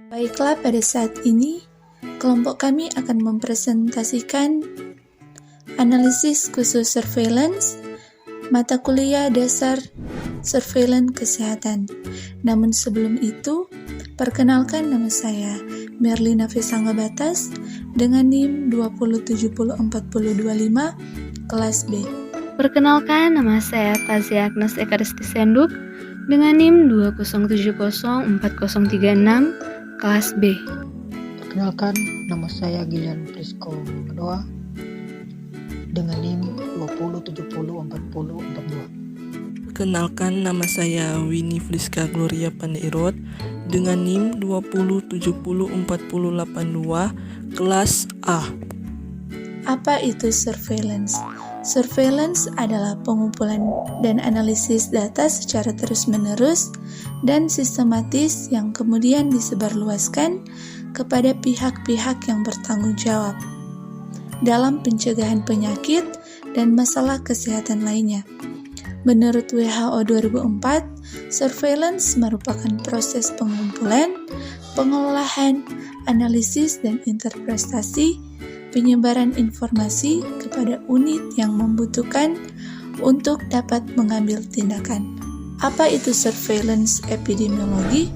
Baiklah, pada saat ini kelompok kami akan mempresentasikan analisis khusus surveillance mata kuliah dasar surveillance kesehatan. Namun sebelum itu, perkenalkan, nama saya Merlina Vesangga Batas dengan NIM 2070425 kelas B. Perkenalkan, nama saya Tazia Agnes Ekaristi Senduk dengan NIM 2070436 kelas B. Perkenalkan, nama saya Gilian Prisko Kedoa dengan NIM 2070442. Perkenalkan, nama saya Winnie Friska Gloria Pandairot dengan NIM 2070482 kelas A. Apa itu surveillance? Surveillance adalah pengumpulan dan analisis data secara terus-menerus dan sistematis yang kemudian disebarluaskan kepada pihak-pihak yang bertanggung jawab dalam pencegahan penyakit dan masalah kesehatan lainnya. Menurut WHO 2004, surveillance merupakan proses pengumpulan, pengolahan, analisis, dan interpretasi penyebaran informasi kepada unit yang membutuhkan untuk dapat mengambil tindakan. Apa itu surveillance epidemiologi?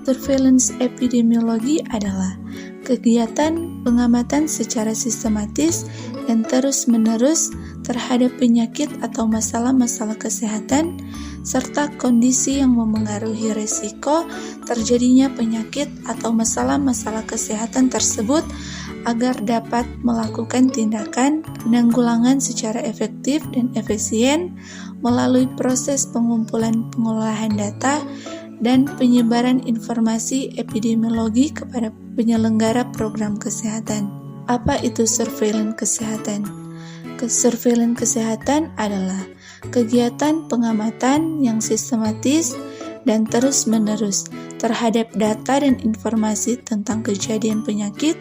Surveillance epidemiologi adalah kegiatan pengamatan secara sistematis dan terus-menerus terhadap penyakit atau masalah-masalah kesehatan serta kondisi yang memengaruhi risiko terjadinya penyakit atau masalah-masalah kesehatan tersebut agar dapat melakukan tindakan penanggulangan secara efektif dan efisien melalui proses pengumpulan pengolahan data dan penyebaran informasi epidemiologi kepada penyelenggara program kesehatan. Apa itu surveillance kesehatan? Surveillance kesehatan adalah kegiatan pengamatan yang sistematis dan terus-menerus terhadap data dan informasi tentang kejadian penyakit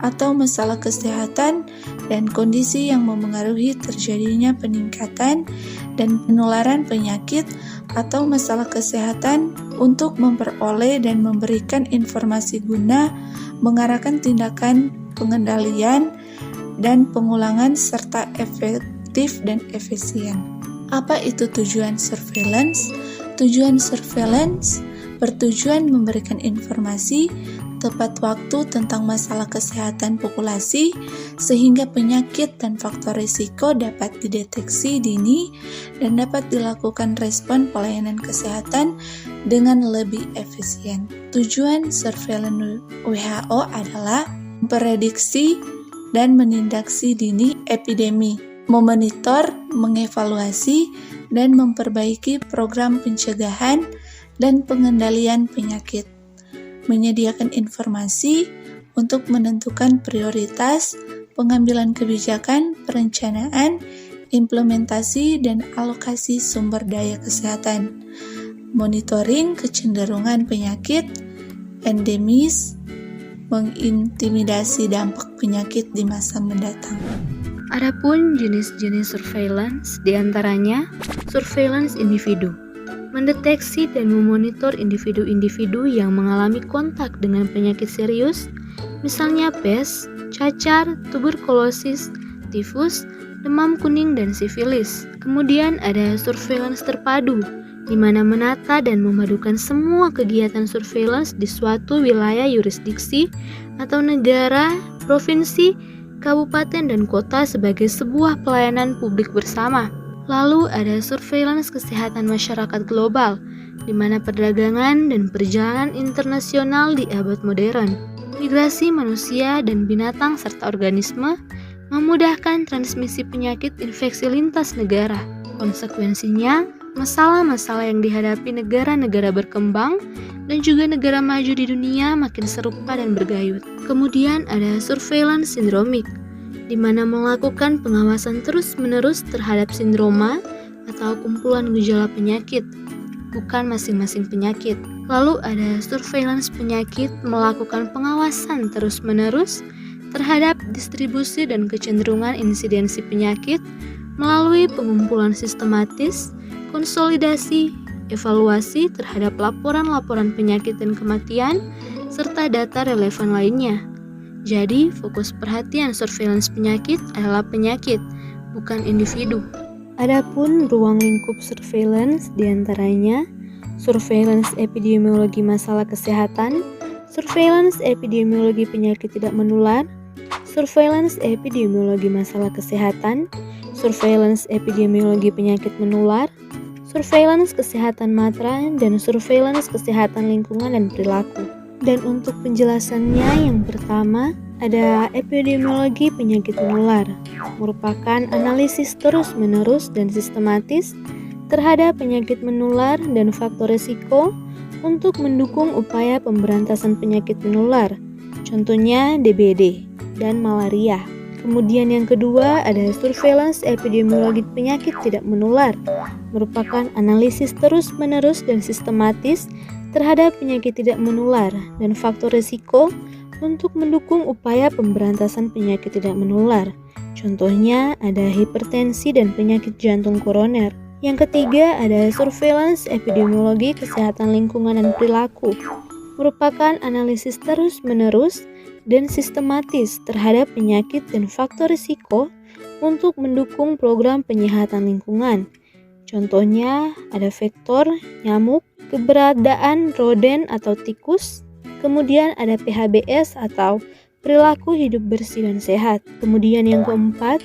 atau masalah kesehatan dan kondisi yang memengaruhi terjadinya peningkatan dan penularan penyakit atau masalah kesehatan untuk memperoleh dan memberikan informasi guna mengarahkan tindakan pengendalian dan pengulangan serta efektif dan efisien. Apa itu tujuan surveillance? Tujuan surveillance bertujuan memberikan informasi tepat waktu tentang masalah kesehatan populasi sehingga penyakit dan faktor risiko dapat dideteksi dini dan dapat dilakukan respon pelayanan kesehatan dengan lebih efisien. Tujuan surveillance WHO adalah memprediksi dan menindaksi dini epidemi, memonitor, mengevaluasi, dan memperbaiki program pencegahan dan pengendalian penyakit, menyediakan informasi untuk menentukan prioritas, pengambilan kebijakan, perencanaan, implementasi, dan alokasi sumber daya kesehatan, monitoring kecenderungan penyakit, endemis, mengintimidasi dampak penyakit di masa mendatang. Adapun jenis-jenis surveillance diantaranya surveillance individu, mendeteksi dan memonitor individu-individu yang mengalami kontak dengan penyakit serius, misalnya pes, cacar, tuberkulosis, tifus, demam kuning, dan sifilis. Kemudian ada surveillance terpadu, di mana menata dan memadukan semua kegiatan surveillance di suatu wilayah yurisdiksi atau negara, provinsi, kabupaten, dan kota sebagai sebuah pelayanan publik bersama. Lalu ada surveillance kesehatan masyarakat global, di mana perdagangan dan perjalanan internasional di abad modern, migrasi manusia dan binatang serta organisme, memudahkan transmisi penyakit infeksi lintas negara. Konsekuensinya, masalah-masalah yang dihadapi negara-negara berkembang dan juga negara maju di dunia makin serupa dan bergayut. Kemudian ada surveillance sindromik, di mana melakukan pengawasan terus-menerus terhadap sindroma atau kumpulan gejala penyakit, bukan masing-masing penyakit. Lalu ada surveillance penyakit, melakukan pengawasan terus-menerus terhadap distribusi dan kecenderungan insidensi penyakit melalui pengumpulan sistematis, konsolidasi, evaluasi terhadap laporan-laporan penyakit dan kematian, serta data relevan lainnya. Jadi, fokus perhatian surveillance penyakit adalah penyakit, bukan individu. Adapun ruang lingkup surveillance diantaranya surveillance epidemiologi masalah kesehatan, surveillance epidemiologi penyakit tidak menular, surveillance epidemiologi masalah kesehatan, surveillance epidemiologi penyakit menular, surveillance kesehatan matra, dan surveillance kesehatan lingkungan dan perilaku. Dan untuk penjelasannya yang pertama, ada epidemiologi penyakit menular, merupakan analisis terus-menerus dan sistematis terhadap penyakit menular dan faktor risiko untuk mendukung upaya pemberantasan penyakit menular, contohnya DBD dan malaria. Kemudian yang kedua ada surveillance epidemiologi penyakit tidak menular, merupakan analisis terus-menerus dan sistematis terhadap penyakit tidak menular dan faktor risiko untuk mendukung upaya pemberantasan penyakit tidak menular. Contohnya ada hipertensi dan penyakit jantung koroner. Yang ketiga ada surveillance epidemiologi kesehatan lingkungan dan perilaku, merupakan analisis terus-menerus dan sistematis terhadap penyakit dan faktor risiko untuk mendukung program penyehatan lingkungan. Contohnya ada vektor, nyamuk, keberadaan rodent atau tikus, kemudian ada PHBS atau perilaku hidup bersih dan sehat. Kemudian yang keempat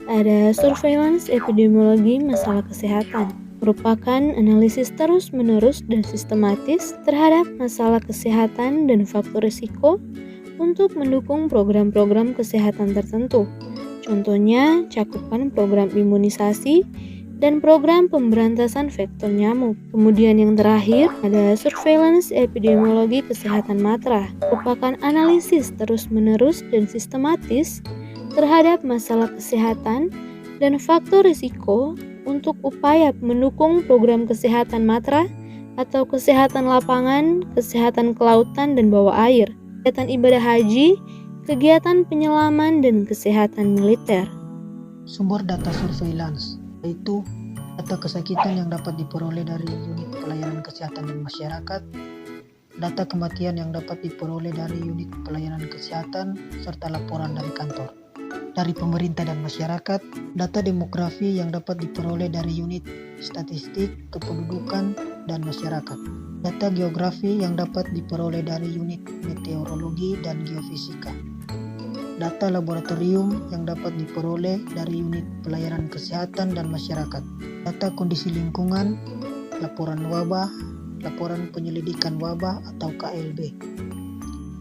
ada surveillance epidemiologi masalah kesehatan, merupakan analisis terus-menerus dan sistematis terhadap masalah kesehatan dan faktor risiko untuk mendukung program-program kesehatan tertentu. Contohnya cakupan program imunisasi dan program pemberantasan vektor nyamuk. Kemudian yang terakhir ada surveillance epidemiologi kesehatan matra, merupakan analisis terus-menerus dan sistematis terhadap masalah kesehatan dan faktor risiko untuk upaya mendukung program kesehatan matra atau kesehatan lapangan, kesehatan kelautan dan bawah air, kegiatan ibadah haji, kegiatan penyelaman dan kesehatan militer. Sumber data surveillance yaitu data kesakitan yang dapat diperoleh dari unit pelayanan kesehatan dan masyarakat, data kematian yang dapat diperoleh dari unit pelayanan kesehatan, serta laporan dari kantor. Dari pemerintah dan masyarakat, data demografi yang dapat diperoleh dari unit statistik, kependudukan, dan masyarakat. Data geografi yang dapat diperoleh dari unit meteorologi dan geofisika. Data laboratorium yang dapat diperoleh dari unit pelayanan kesehatan dan masyarakat. Data kondisi lingkungan, laporan wabah, laporan penyelidikan wabah atau KLB.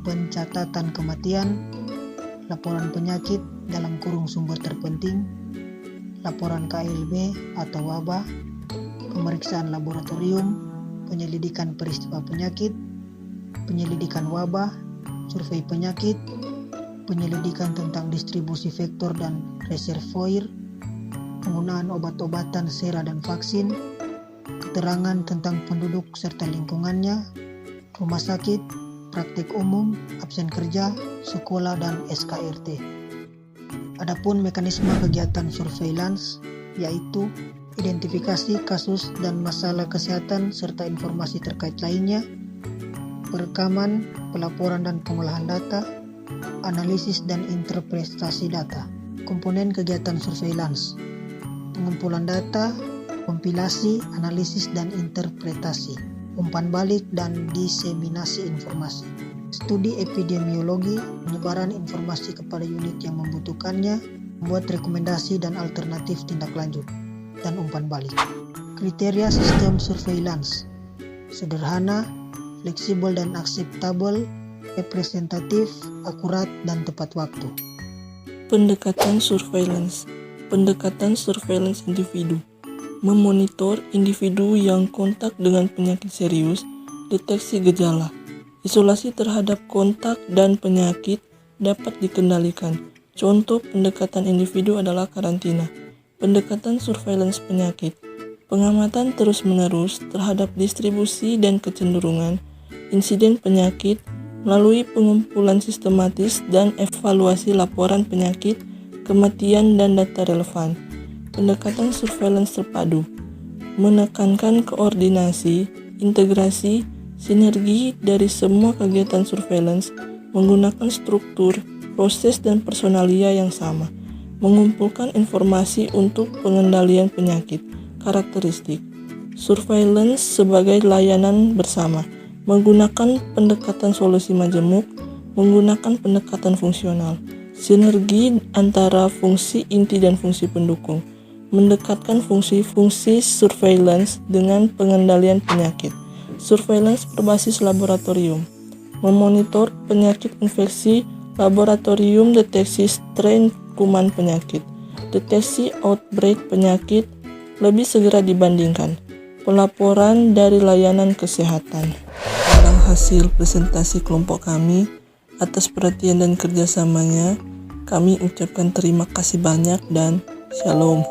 Pencatatan kematian, laporan penyakit dalam kurung sumber terpenting, laporan KLB atau wabah, pemeriksaan laboratorium, penyelidikan peristiwa penyakit, penyelidikan wabah, survei penyakit, penyelidikan tentang distribusi vektor dan reservoir, penggunaan obat-obatan, sera dan vaksin, keterangan tentang penduduk serta lingkungannya, rumah sakit, praktik umum, absen kerja, sekolah, dan SKRT. Adapun mekanisme kegiatan surveillance yaitu identifikasi kasus dan masalah kesehatan serta informasi terkait lainnya, perekaman, pelaporan dan pengolahan data, analisis dan interpretasi data. Komponen kegiatan surveillance: pengumpulan data, kompilasi, analisis dan interpretasi, umpan balik dan diseminasi informasi, studi epidemiologi, penyebaran informasi kepada unit yang membutuhkannya, membuat rekomendasi dan alternatif tindak lanjut, dan umpan balik. Kriteria sistem surveillance: sederhana, fleksibel dan akseptabel, representatif, akurat, dan tepat waktu. Pendekatan surveillance. Pendekatan surveillance individu. Memonitor individu yang kontak dengan penyakit serius, deteksi gejala. Isolasi terhadap kontak dan penyakit dapat dikendalikan. Contoh pendekatan individu adalah karantina. Pendekatan surveillance penyakit. Pengamatan terus-menerus terhadap distribusi dan kecenderungan insiden penyakit melalui pengumpulan sistematis dan evaluasi laporan penyakit, kematian, dan data relevan. Pendekatan surveillance terpadu menekankan koordinasi, integrasi, Sinergi dari semua kegiatan surveillance menggunakan struktur, proses, dan personalia yang sama, mengumpulkan informasi untuk pengendalian penyakit, karakteristik. Surveillance sebagai layanan bersama, menggunakan pendekatan solusi majemuk, menggunakan pendekatan fungsional. Sinergi antara fungsi inti dan fungsi pendukung, mendekatkan fungsi-fungsi surveillance dengan pengendalian penyakit. Surveillance berbasis laboratorium, memonitor penyakit infeksi, laboratorium deteksi strain kuman penyakit, deteksi outbreak penyakit lebih segera dibandingkan pelaporan dari layanan kesehatan. Dalam hasil presentasi kelompok kami, atas perhatian dan kerjasamanya, kami ucapkan terima kasih banyak dan shalom.